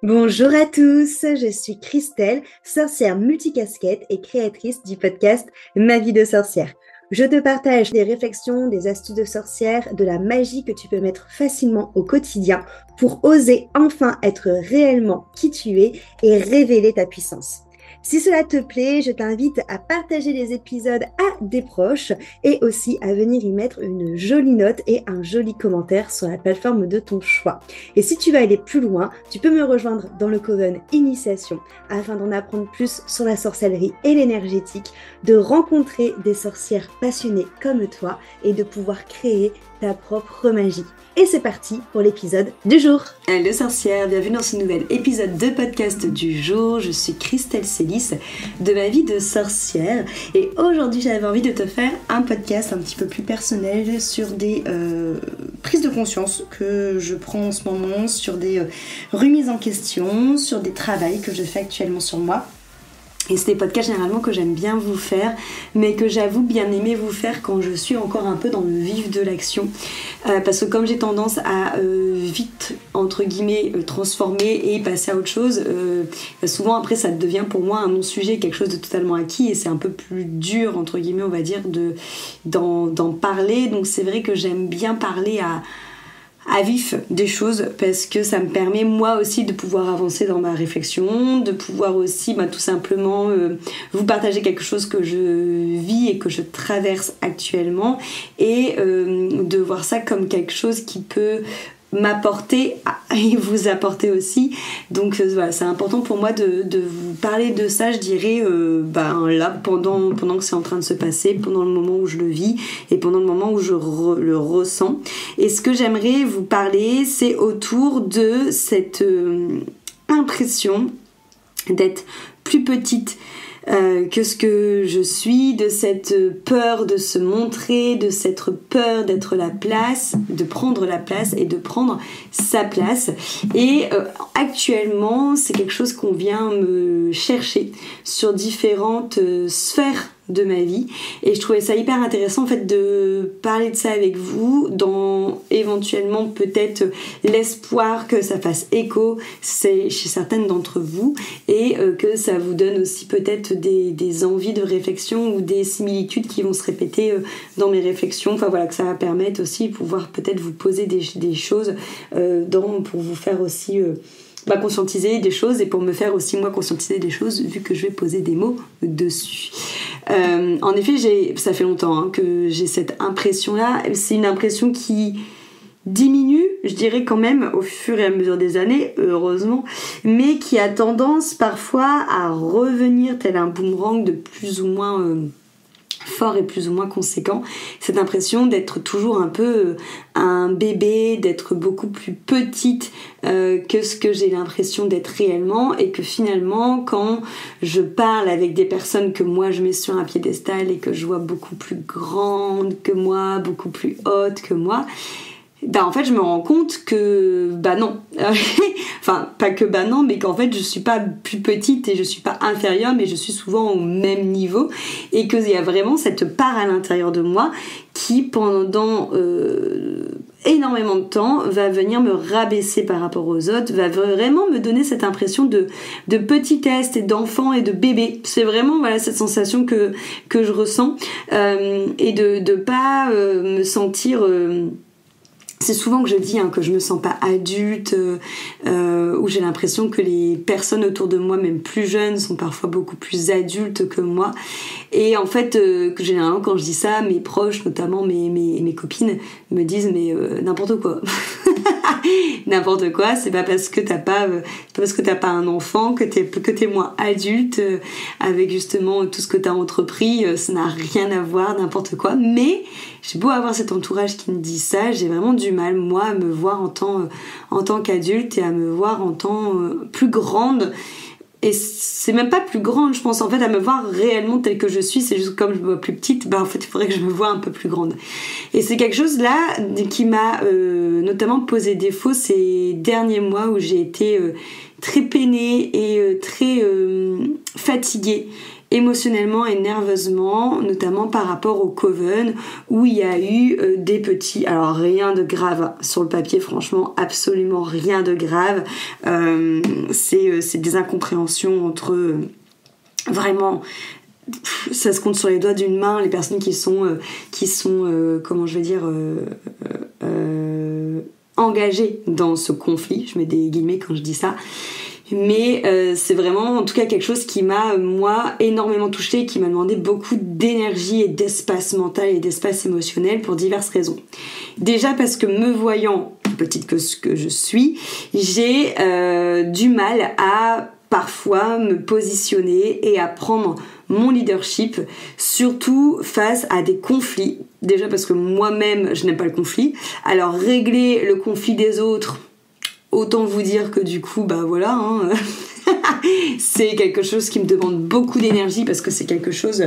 Bonjour à tous, je suis Christelle, sorcière multicasquette et créatrice du podcast Ma vie de sorcière. Je te partage des réflexions, des astuces de sorcière, de la magie que tu peux mettre facilement au quotidien pour oser enfin être réellement qui tu es et révéler ta puissance. Si cela te plaît, je t'invite à partager les épisodes à des proches et aussi à venir y mettre une jolie note et un joli commentaire sur la plateforme de ton choix. Et si tu veux aller plus loin, tu peux me rejoindre dans le Coven Initiation afin d'en apprendre plus sur la sorcellerie et l'énergétique, de rencontrer des sorcières passionnées comme toi et de pouvoir créer ta propre magie. Et c'est parti pour l'épisode du jour. Hello sorcière, bienvenue dans ce nouvel épisode de podcast du jour. Je suis Christelle Célis de Ma vie de sorcière et aujourd'hui j'avais envie de te faire un podcast un petit peu plus personnel sur des prises de conscience que je prends en ce moment, sur des remises en question, sur des travails que je fais actuellement sur moi. Et c'est des podcasts généralement que j'aime bien vous faire, mais que j'avoue bien aimer vous faire quand je suis encore un peu dans le vif de l'action. Parce que comme j'ai tendance à vite, entre guillemets, transformer et passer à autre chose, souvent après ça devient pour moi un non-sujet, quelque chose de totalement acquis, et c'est un peu plus dur, entre guillemets, on va dire, d'en parler. Donc c'est vrai que j'aime bien parler à vif des choses parce que ça me permet moi aussi de pouvoir avancer dans ma réflexion, de pouvoir aussi tout simplement vous partager quelque chose que je vis et que je traverse actuellement et de voir ça comme quelque chose qui peut m'apporter et vous apporter aussi. Donc voilà, c'est important pour moi de vous parler de ça, je dirais là pendant que c'est en train de se passer, pendant le moment où je le vis et pendant le moment où je le ressens. Et ce que j'aimerais vous parler, c'est autour de cette impression d'être plus petite que ce que je suis, de cette peur de se montrer, de cette peur d'être la place, de prendre la place et de prendre sa place. Et actuellement, c'est quelque chose qu'on vient me chercher sur différentes sphères de ma vie et je trouvais ça hyper intéressant en fait de parler de ça avec vous dans éventuellement peut-être l'espoir que ça fasse écho chez certaines d'entre vous et que ça vous donne aussi peut-être des envies de réflexion ou des similitudes qui vont se répéter dans mes réflexions, enfin voilà, que ça va permettre aussi de pouvoir peut-être vous poser des choses pour vous faire aussi conscientiser des choses et pour me faire aussi moi conscientiser des choses vu que je vais poser des mots dessus. En effet, ça fait longtemps que j'ai cette impression-là. C'est une impression qui diminue, je dirais quand même, au fur et à mesure des années, heureusement, mais qui a tendance parfois à revenir tel un boomerang de plus ou moins fort et plus ou moins conséquent. Cette impression d'être toujours un peu un bébé, d'être beaucoup plus petite que ce que j'ai l'impression d'être réellement et que finalement quand je parle avec des personnes que moi je mets sur un piédestal et que je vois beaucoup plus grandes que moi, beaucoup plus hautes que moi, en fait je me rends compte que non enfin pas que non, mais qu'en fait je suis pas plus petite et je suis pas inférieure, mais je suis souvent au même niveau et qu'il y a vraiment cette part à l'intérieur de moi qui pendant énormément de temps va venir me rabaisser par rapport aux autres, va vraiment me donner cette impression de petitesse et d'enfant et de bébé. C'est vraiment cette sensation que je ressens et de pas me sentir c'est souvent que je dis que je me sens pas adulte, où j'ai l'impression que les personnes autour de moi, même plus jeunes, sont parfois beaucoup plus adultes que moi. Et en fait, que généralement quand je dis ça, mes proches, notamment mes copines, me disent mais n'importe quoi. N'importe quoi, c'est pas parce que t'as pas un enfant que t'es moins adulte avec justement tout ce que t'as entrepris, ça n'a rien à voir, n'importe quoi. Mais j'ai beau avoir cet entourage qui me dit ça, j'ai vraiment du mal moi à me voir en tant qu'adulte et à me voir en tant plus grande. Et c'est même pas plus grande, je pense en fait à me voir réellement telle que je suis, c'est juste que comme je me vois plus petite, en fait il faudrait que je me vois un peu plus grande. Et c'est quelque chose là qui m'a notamment posé défaut ces derniers mois où j'ai été très peinée et très fatiguée émotionnellement et nerveusement, notamment par rapport au Coven, où il y a eu des petits, alors rien de grave sur le papier, franchement absolument rien de grave, c'est des incompréhensions entre vraiment, ça se compte sur les doigts d'une main, les personnes qui sont comment je vais dire, engagées dans ce conflit, je mets des guillemets quand je dis ça, mais c'est vraiment en tout cas quelque chose qui m'a moi énormément touchée, qui m'a demandé beaucoup d'énergie et d'espace mental et d'espace émotionnel pour diverses raisons. Déjà parce que me voyant petite que ce que je suis, j'ai du mal à parfois me positionner et à prendre mon leadership, surtout face à des conflits. Déjà parce que moi-même je n'aime pas le conflit, alors régler le conflit des autres, autant vous dire que du coup bah voilà hein, c'est quelque chose qui me demande beaucoup d'énergie, parce que c'est quelque chose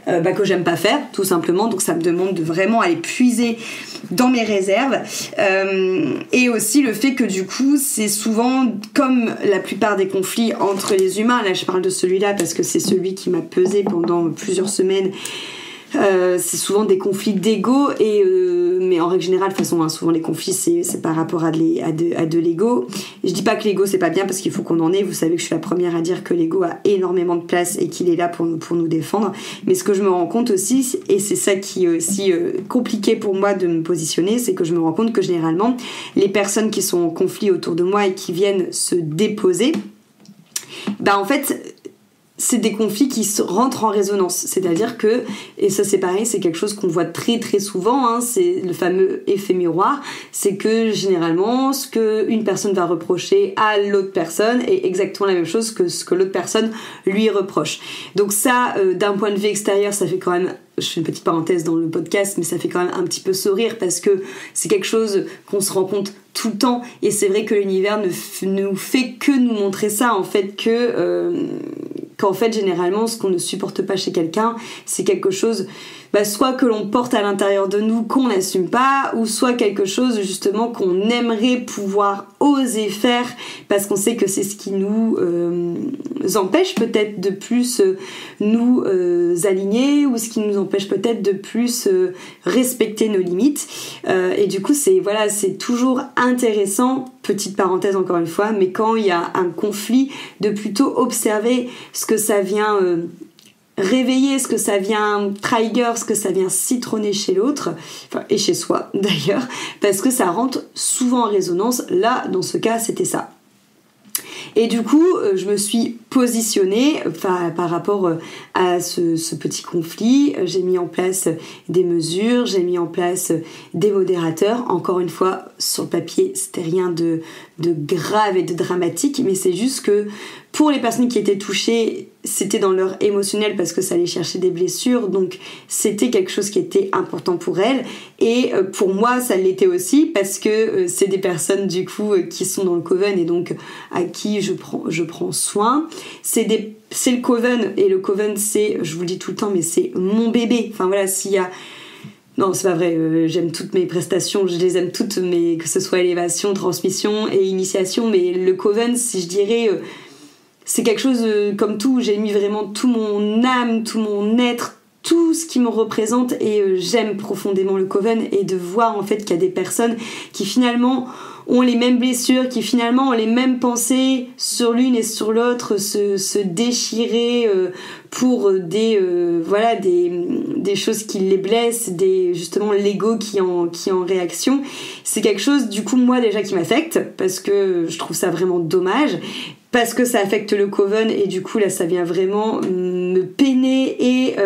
que j'aime pas faire tout simplement, donc ça me demande de vraiment aller puiser dans mes réserves, et aussi le fait que du coup c'est souvent comme la plupart des conflits entre les humains, là je parle de celui-là parce que c'est celui qui m'a pesé pendant plusieurs semaines. C'est souvent des conflits d'ego, mais en règle générale de toute façon hein, souvent les conflits c'est par rapport à de l'ego. Je dis pas que l'ego c'est pas bien, parce qu'il faut qu'on en ait, vous savez que je suis la première à dire que l'ego a énormément de place et qu'il est là pour nous défendre, mais ce que je me rends compte aussi, et c'est ça qui est aussi compliqué pour moi de me positionner, c'est que je me rends compte que généralement les personnes qui sont en conflit autour de moi et qui viennent se déposer, bah en fait c'est des conflits qui rentrent en résonance, c'est-à-dire que, et ça c'est pareil, c'est quelque chose qu'on voit très très souvent, hein, c'est le fameux effet miroir, c'est que généralement ce qu'une personne va reprocher à l'autre personne est exactement la même chose que ce que l'autre personne lui reproche. Donc ça, d'un point de vue extérieur, ça fait quand même, je fais une petite parenthèse dans le podcast, mais ça fait quand même un petit peu sourire, parce que c'est quelque chose qu'on se rend compte tout le temps, et c'est vrai que l'univers ne nous fait que nous montrer ça, en fait, qu'en fait généralement ce qu'on ne supporte pas chez quelqu'un, c'est quelque chose soit que l'on porte à l'intérieur de nous, qu'on n'assume pas, ou soit quelque chose justement qu'on aimerait pouvoir oser faire, parce qu'on sait que c'est ce qui nous empêche peut-être de plus nous aligner, ou ce qui nous empêche peut-être de plus respecter nos limites, et du coup c'est toujours intéressant, petite parenthèse encore une fois, mais quand il y a un conflit, de plutôt observer ce que ça vient réveiller, ce que ça vient trigger, ce que ça vient citronner chez l'autre, et chez soi d'ailleurs, parce que ça rentre souvent en résonance. Là dans ce cas c'était ça. Et du coup, je me suis positionnée par rapport à ce petit conflit. J'ai mis en place des mesures, j'ai mis en place des modérateurs. Encore une fois, sur le papier, c'était rien de grave et de dramatique, mais c'est juste que pour les personnes qui étaient touchées, c'était dans leur émotionnel, parce que ça allait chercher des blessures, donc c'était quelque chose qui était important pour elles, et pour moi ça l'était aussi, parce que c'est des personnes du coup qui sont dans le Coven, et donc à qui je prends soin. C'est le Coven, et le Coven c'est, je vous le dis tout le temps, mais c'est mon bébé. Enfin voilà, s'il y a... Non, c'est pas vrai, j'aime toutes mes prestations, je les aime toutes, mais que ce soit élévation, transmission et initiation, mais le Coven, si je dirais... c'est quelque chose comme tout, j'ai mis vraiment tout mon âme, tout mon être, tout ce qui me représente, et j'aime profondément le Coven, et de voir en fait qu'il y a des personnes qui finalement ont les mêmes blessures, qui finalement ont les mêmes pensées sur l'une et sur l'autre, se déchirer pour des choses qui les blessent, justement l'ego qui est en réaction. C'est quelque chose du coup moi déjà qui m'affecte, parce que je trouve ça vraiment dommage, parce que ça affecte le Coven, et du coup là ça vient vraiment me peiner, et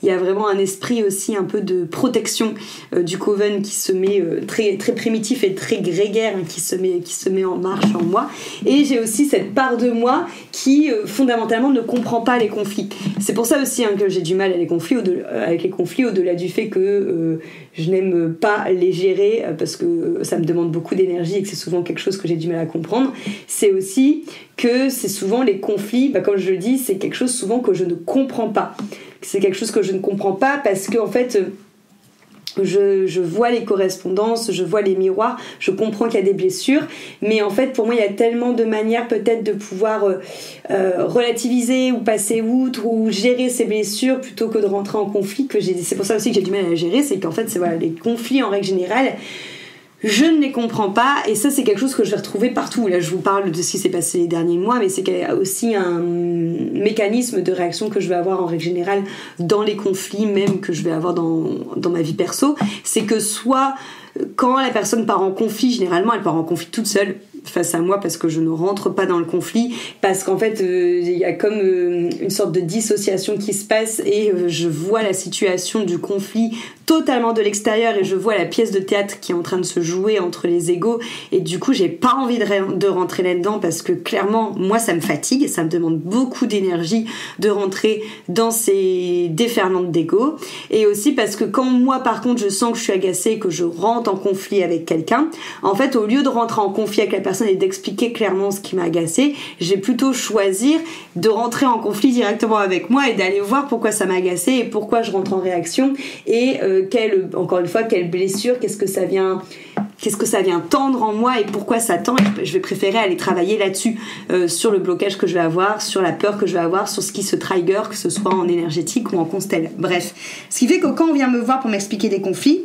il y a vraiment un esprit aussi un peu de protection du Coven qui se met très, très primitif et très grégaire, hein, qui se met en marche en moi, et j'ai aussi cette part de moi qui fondamentalement ne comprend pas les conflits. C'est pour ça aussi que j'ai du mal avec les conflits, au-delà du fait que je n'aime pas les gérer, parce que ça me demande beaucoup d'énergie et que c'est souvent quelque chose que j'ai du mal à comprendre. C'est aussi que c'est souvent les conflits, comme je le dis, c'est quelque chose souvent que je ne comprends pas. C'est quelque chose que je ne comprends pas, parce que en fait, je vois les correspondances, je vois les miroirs, je comprends qu'il y a des blessures, mais en fait pour moi il y a tellement de manières peut-être de pouvoir relativiser ou passer outre ou gérer ces blessures plutôt que de rentrer en conflit c'est pour ça aussi que j'ai du mal à gérer, c'est qu'en fait les conflits en règle générale je ne les comprends pas, et ça c'est quelque chose que je vais retrouver partout. Là je vous parle de ce qui s'est passé les derniers mois, mais c'est qu'il y a aussi un mécanisme de réaction que je vais avoir en règle générale dans les conflits, même que je vais avoir dans ma vie perso. C'est que soit quand la personne part en conflit, généralement elle part en conflit toute seule face à moi parce que je ne rentre pas dans le conflit, parce qu'en fait il y a comme une sorte de dissociation qui se passe, et je vois la situation du conflit totalement de l'extérieur, et je vois la pièce de théâtre qui est en train de se jouer entre les égos, et du coup j'ai pas envie de rentrer là-dedans, parce que clairement moi ça me fatigue, ça me demande beaucoup d'énergie de rentrer dans ces déferlantes d'ego, et aussi parce que quand moi par contre je sens que je suis agacée, que je rentre en conflit avec quelqu'un, en fait au lieu de rentrer en conflit avec la personne et d'expliquer clairement ce qui m'a agacée, je vais plutôt choisir de rentrer en conflit directement avec moi et d'aller voir pourquoi ça m'a agacée et pourquoi je rentre en réaction, et encore une fois quelle blessure, qu'est-ce que ça vient tendre en moi et pourquoi ça tend. Je vais préférer aller travailler là-dessus, sur le blocage que je vais avoir, sur la peur que je vais avoir, sur ce qui se trigger, que ce soit en énergétique ou en constelle, bref. Ce qui fait que quand on vient me voir pour m'expliquer des conflits,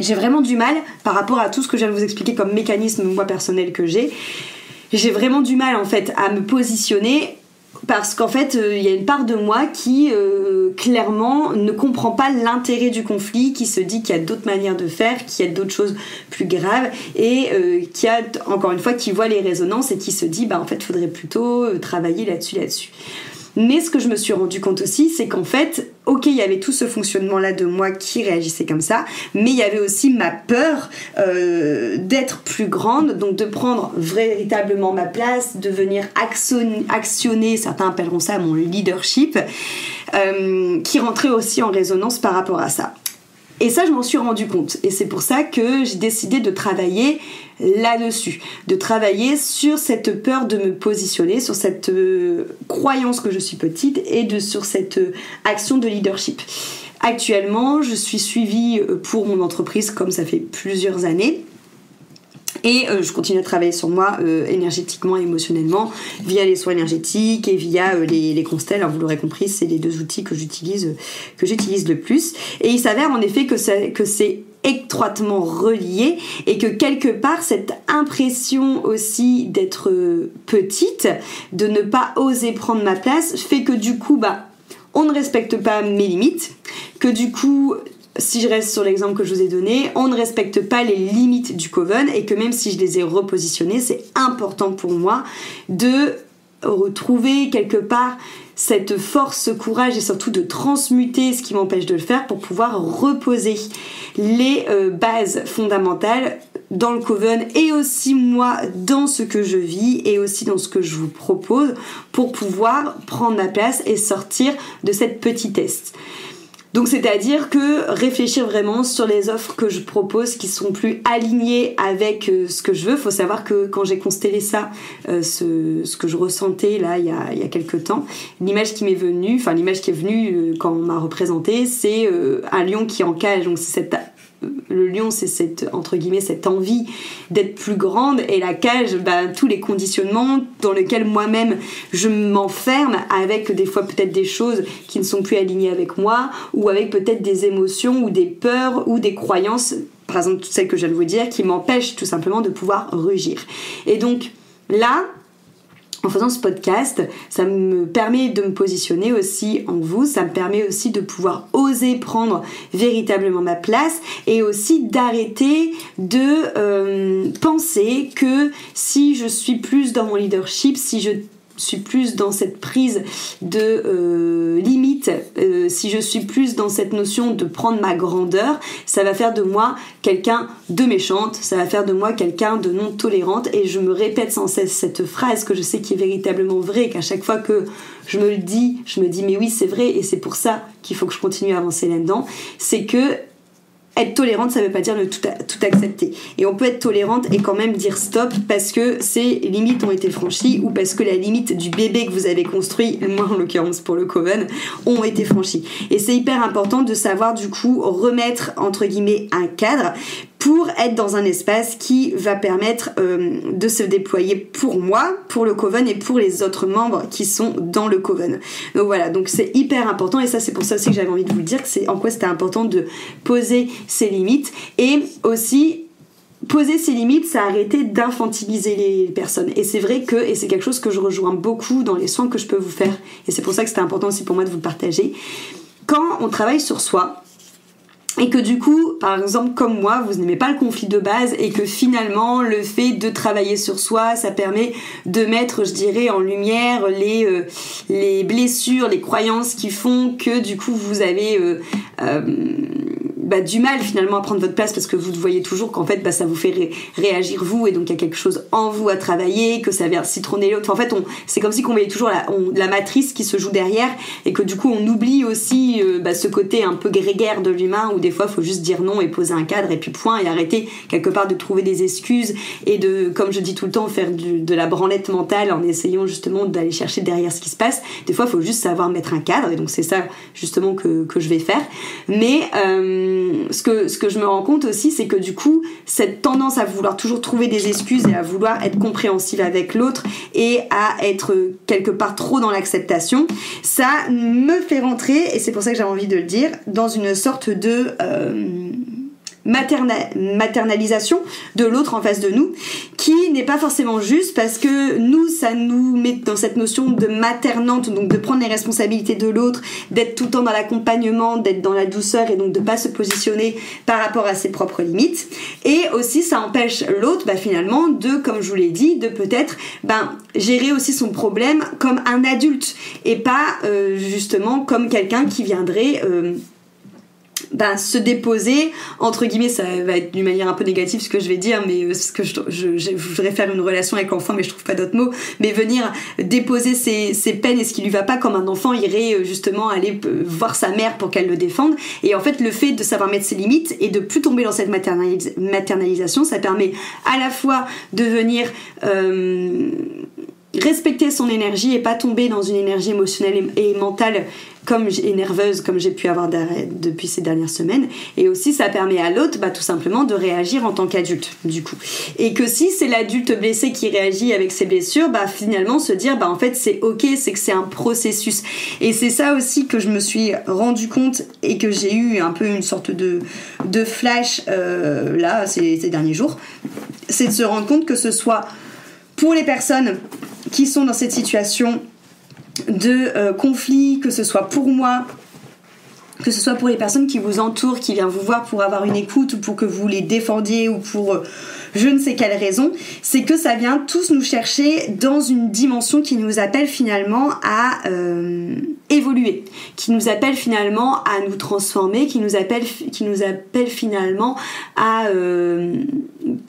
j'ai vraiment du mal, par rapport à tout ce que je viens de vous expliquer comme mécanisme moi personnel que j'ai vraiment du mal en fait à me positionner, parce qu'en fait il y a une part de moi qui clairement ne comprend pas l'intérêt du conflit, qui se dit qu'il y a d'autres manières de faire, qu'il y a d'autres choses plus graves, et qui a encore une fois qui voit les résonances et qui se dit en fait faudrait plutôt travailler là-dessus. Mais ce que je me suis rendu compte aussi, c'est qu'en fait, ok, il y avait tout ce fonctionnement-là de moi qui réagissait comme ça, mais il y avait aussi ma peur d'être plus grande, donc de prendre véritablement ma place, de venir actionner, certains appelleront ça mon leadership, qui rentrait aussi en résonance par rapport à ça. Et ça, je m'en suis rendu compte. Et c'est pour ça que j'ai décidé de travailler là-dessus. De travailler sur cette peur de me positionner, sur cette croyance que je suis petite, et sur cette action de leadership. Actuellement, je suis suivie pour mon entreprise, comme ça fait plusieurs années. Et je continue à travailler sur moi énergétiquement, émotionnellement, via les soins énergétiques et via les constelles. Alors, vous l'aurez compris, c'est les deux outils que j'utilise le plus. Et il s'avère en effet que c'est étroitement relié, et que quelque part cette impression aussi d'être petite, de ne pas oser prendre ma place, fait que du coup on ne respecte pas mes limites, que du coup, si je reste sur l'exemple que je vous ai donné, on ne respecte pas les limites du Coven, et que même si je les ai repositionnées, c'est important pour moi de retrouver quelque part cette force, ce courage, et surtout de transmuter ce qui m'empêche de le faire pour pouvoir reposer les bases fondamentales dans le Coven, et aussi moi dans ce que je vis et aussi dans ce que je vous propose, pour pouvoir prendre ma place et sortir de cette petitesse. Donc c'est-à-dire que réfléchir vraiment sur les offres que je propose qui sont plus alignées avec ce que je veux. Faut savoir que quand j'ai constellé ça, ce que je ressentais là il y a quelques temps, l'image qui est venue quand on m'a représenté, c'est un lion qui est en cage. Donc c'est le lion, c'est cette envie d'être plus grande, et la cage, tous les conditionnements dans lesquels moi-même je m'enferme, avec des fois peut-être des choses qui ne sont plus alignées avec moi, ou avec peut-être des émotions ou des peurs ou des croyances, par exemple toutes celles que je viens de vous dire, qui m'empêchent tout simplement de pouvoir rugir. Et donc là, en faisant ce podcast, ça me permet de me positionner aussi en vous, ça me permet aussi de pouvoir oser prendre véritablement ma place, et aussi d'arrêter de penser que si je suis plus dans mon leadership, si je suis plus dans cette prise de limite, si je suis plus dans cette notion de prendre ma grandeur, ça va faire de moi quelqu'un de méchante, ça va faire de moi quelqu'un de non tolérante. Et je me répète sans cesse cette phrase que je sais qui est véritablement vraie, qu'à chaque fois que je me le dis, je me dis mais oui c'est vrai, et c'est pour ça qu'il faut que je continue à avancer là-dedans, c'est que être tolérante, ça veut pas dire de tout accepter. Et on peut être tolérante et quand même dire stop parce que ces limites ont été franchies ou parce que la limite du bébé que vous avez construit, moi en l'occurrence pour le Coven, ont été franchies. Et c'est hyper important de savoir du coup remettre entre guillemets un cadre pour être dans un espace qui va permettre de se déployer pour moi, pour le Coven et pour les autres membres qui sont dans le Coven. Donc voilà, donc c'est hyper important et ça c'est pour ça aussi que j'avais envie de vous le dire, que c'est en quoi c'était important de poser ses limites et aussi poser ses limites, ça a arrêté d'infantiliser les personnes. Et c'est vrai que, et c'est quelque chose que je rejoins beaucoup dans les soins que je peux vous faire, et c'est pour ça que c'était important aussi pour moi de vous le partager, quand on travaille sur soi, et que du coup, par exemple, comme moi, vous n'aimez pas le conflit de base et que finalement, le fait de travailler sur soi, ça permet de mettre, je dirais, en lumière les blessures, les croyances qui font que du coup, vous avez du mal finalement à prendre votre place parce que vous voyez toujours qu'en fait ça vous fait réagir vous et donc il y a quelque chose en vous à travailler, que ça vient citronner l'autre. Enfin, en fait, c'est comme si qu'on voyait toujours la matrice qui se joue derrière et que du coup on oublie aussi ce côté un peu grégaire de l'humain où des fois il faut juste dire non et poser un cadre et puis point et arrêter quelque part de trouver des excuses et de, comme je dis tout le temps, faire de la branlette mentale en essayant justement d'aller chercher derrière ce qui se passe. Des fois il faut juste savoir mettre un cadre et donc c'est ça justement que je vais faire. Mais ce que je me rends compte aussi, c'est que du coup, cette tendance à vouloir toujours trouver des excuses et à vouloir être compréhensive avec l'autre et à être quelque part trop dans l'acceptation, ça me fait rentrer, et c'est pour ça que j'avais envie de le dire, dans une sorte de maternalisation de l'autre en face de nous, qui n'est pas forcément juste parce que nous, ça nous met dans cette notion de maternante, donc de prendre les responsabilités de l'autre, d'être tout le temps dans l'accompagnement, d'être dans la douceur et donc de pas se positionner par rapport à ses propres limites. Et aussi, ça empêche l'autre, finalement, de, comme je vous l'ai dit, de peut-être gérer aussi son problème comme un adulte et pas justement comme quelqu'un qui viendrait se déposer, entre guillemets, ça va être d'une manière un peu négative ce que je vais dire, mais ce que je voudrais faire une relation avec l'enfant, mais je trouve pas d'autres mots, mais venir déposer ses peines et ce qui lui va pas, comme un enfant irait justement aller voir sa mère pour qu'elle le défende. Et en fait, le fait de savoir mettre ses limites et de plus tomber dans cette maternalisation, ça permet à la fois de venir respecter son énergie et pas tomber dans une énergie émotionnelle et mentale et nerveuse comme j'ai pu avoir depuis ces dernières semaines, et aussi ça permet à l'autre tout simplement de réagir en tant qu'adulte du coup, et que si c'est l'adulte blessé qui réagit avec ses blessures, finalement se dire en fait c'est ok, c'est que c'est un processus. Et c'est ça aussi que je me suis rendu compte et que j'ai eu un peu une sorte de flash là ces derniers jours, c'est de se rendre compte que ce soit pour les personnes qui sont dans cette situation de conflit, que ce soit pour moi, que ce soit pour les personnes qui vous entourent, qui viennent vous voir pour avoir une écoute ou pour que vous les défendiez ou pour je ne sais quelle raison, c'est que ça vient tous nous chercher dans une dimension qui nous appelle finalement à évoluer, qui nous appelle finalement à nous transformer, qui nous appelle finalement à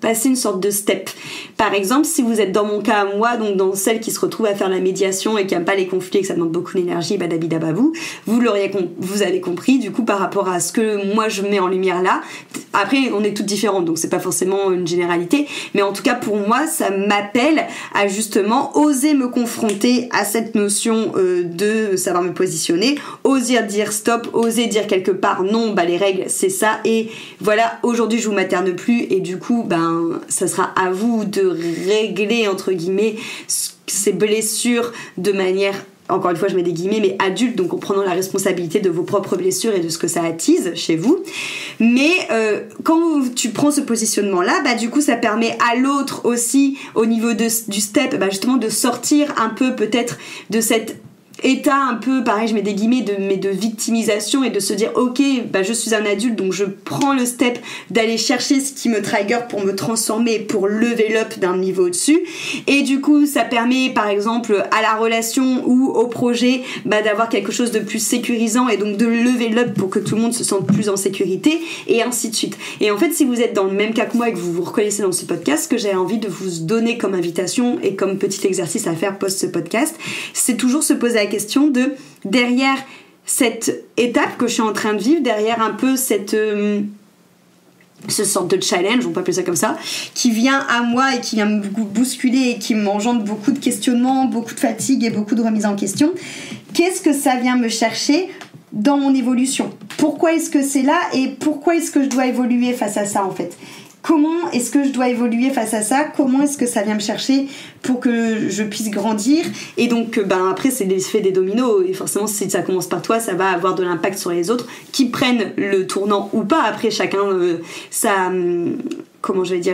passer une sorte de step. Par exemple, si vous êtes dans mon cas à moi, donc dans celle qui se retrouve à faire la médiation et qui n'aime pas les conflits et que ça demande beaucoup d'énergie, badabidababou, vous avez compris du coup par rapport à ce que moi je mets en lumière là. Après, on est toutes différentes, donc c'est pas forcément une généralité, mais en tout cas pour moi, ça m'appelle à justement oser me confronter à cette notion de savoir me positionner, oser dire stop, oser dire quelque part non, les règles c'est ça, et voilà, aujourd'hui je vous materne plus, et du coup ça sera à vous de régler entre guillemets ces blessures de manière, encore une fois je mets des guillemets, mais adulte, donc en prenant la responsabilité de vos propres blessures et de ce que ça attise chez vous. Mais quand tu prends ce positionnement là, du coup ça permet à l'autre aussi au niveau du step justement de sortir un peu peut-être de cette état un peu, pareil je mets des guillemets, de victimisation, et de se dire ok, je suis un adulte, donc je prends le step d'aller chercher ce qui me trigger pour me transformer, pour level up d'un niveau au-dessus. Et du coup ça permet par exemple à la relation ou au projet d'avoir quelque chose de plus sécurisant et donc de level up pour que tout le monde se sente plus en sécurité, et ainsi de suite. Et en fait, si vous êtes dans le même cas que moi et que vous vous reconnaissez dans ce podcast, ce que j'ai envie de vous donner comme invitation et comme petit exercice à faire post ce podcast, c'est toujours se poser la question de, derrière cette étape que je suis en train de vivre, derrière un peu cette ce sorte de challenge, on peut appeler ça comme ça, qui vient à moi et qui vient me bousculer et qui m'engendre beaucoup de questionnements, beaucoup de fatigue et beaucoup de remise en question. Qu'est-ce que ça vient me chercher dans mon évolution? Pourquoi est-ce que c'est là et pourquoi est-ce que je dois évoluer face à ça en fait? Comment est-ce que je dois évoluer face à ça? Comment est-ce que ça vient me chercher pour que je puisse grandir? Et donc, après, c'est l'effet des dominos. Et forcément, si ça commence par toi, ça va avoir de l'impact sur les autres qui prennent le tournant ou pas. Après, chacun,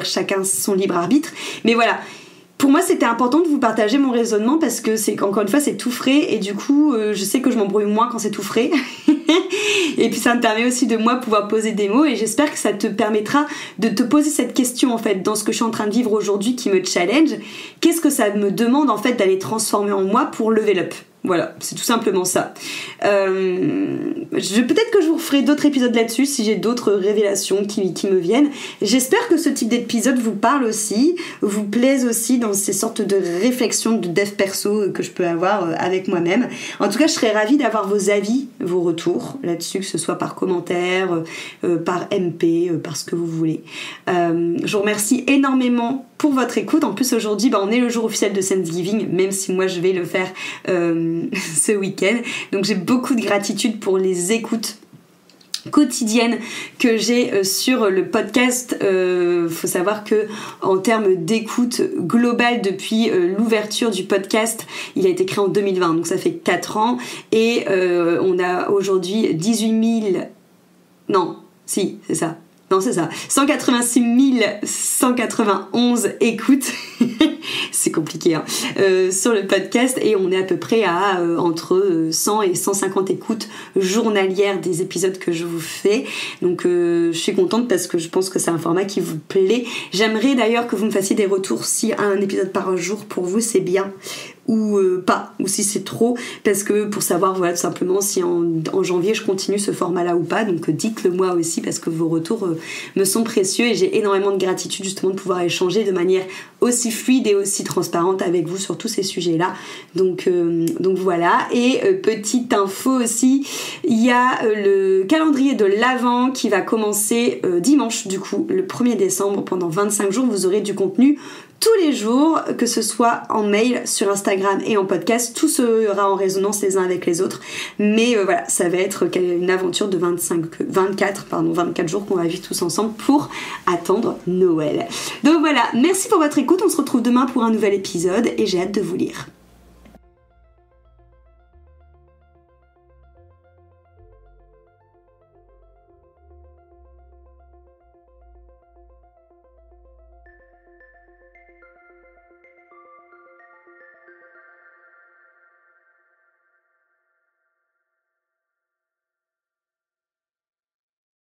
chacun son libre arbitre. Mais voilà. Pour moi, c'était important de vous partager mon raisonnement parce que encore une fois, c'est tout frais et du coup, je sais que je m'embrouille moins quand c'est tout frais. Et puis ça me permet aussi de moi pouvoir poser des mots et j'espère que ça te permettra de te poser cette question en fait dans ce que je suis en train de vivre aujourd'hui qui me challenge. Qu'est-ce que ça me demande en fait d'aller transformer en moi pour level up? Voilà, c'est tout simplement ça. Peut-être que je vous referai d'autres épisodes là-dessus si j'ai d'autres révélations qui me viennent. J'espère que ce type d'épisode vous parle aussi, vous plaise aussi dans ces sortes de réflexions de dev perso que je peux avoir avec moi-même. En tout cas, je serais ravie d'avoir vos avis, vos retours là-dessus, que ce soit par commentaire, par MP, par ce que vous voulez. Je vous remercie énormément pour votre écoute. En plus aujourd'hui on est le jour officiel de Thanksgiving, même si moi je vais le faire ce week-end, donc j'ai beaucoup de gratitude pour les écoutes quotidiennes que j'ai sur le podcast. Faut savoir que en termes d'écoute globale depuis l'ouverture du podcast, il a été créé en 2020, donc ça fait 4 ans et on a aujourd'hui 186 191 écoutes c'est compliqué sur le podcast et on est à peu près à entre 100 et 150 écoutes journalières des épisodes que je vous fais, donc je suis contente parce que je pense que c'est un format qui vous plaît. J'aimerais d'ailleurs que vous me fassiez des retours si un épisode par jour pour vous c'est bien ou pas, ou si c'est trop, parce que pour savoir tout simplement si en janvier je continue ce format là ou pas, donc dites-le moi aussi parce que vos retours me sont précieux et j'ai énormément de gratitude justement de pouvoir échanger de manière aussi fluide et aussi transparente avec vous sur tous ces sujets là, donc voilà. Et petite info aussi, il y a le calendrier de l'Avent qui va commencer dimanche du coup, le 1er décembre, pendant 25 jours vous aurez du contenu tous les jours, que ce soit en mail, sur Instagram et en podcast, tout sera en résonance les uns avec les autres. Mais voilà, ça va être une aventure de 24 jours qu'on va vivre tous ensemble pour attendre Noël. Donc voilà, merci pour votre écoute, on se retrouve demain pour un nouvel épisode et j'ai hâte de vous lire.